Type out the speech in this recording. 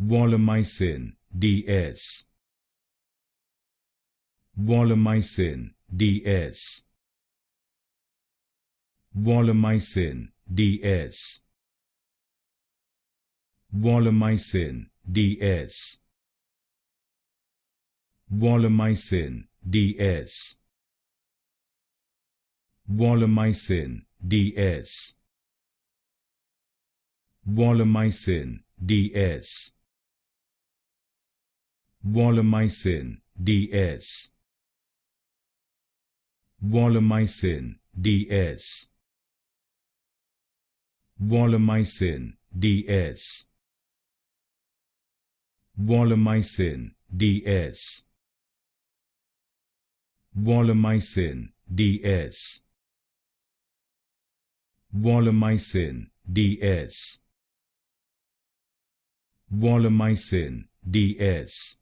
Walamycin DS. Walamycin DS. Walamycin DS. Walamycin DS. Walamycin DS. Walamycin DS. Walamycin DS. Walamycin DS. Walamycin DS. Walamycin DS. Walamycin DS. Walamycin DS. Walamycin DS. Walamycin DS.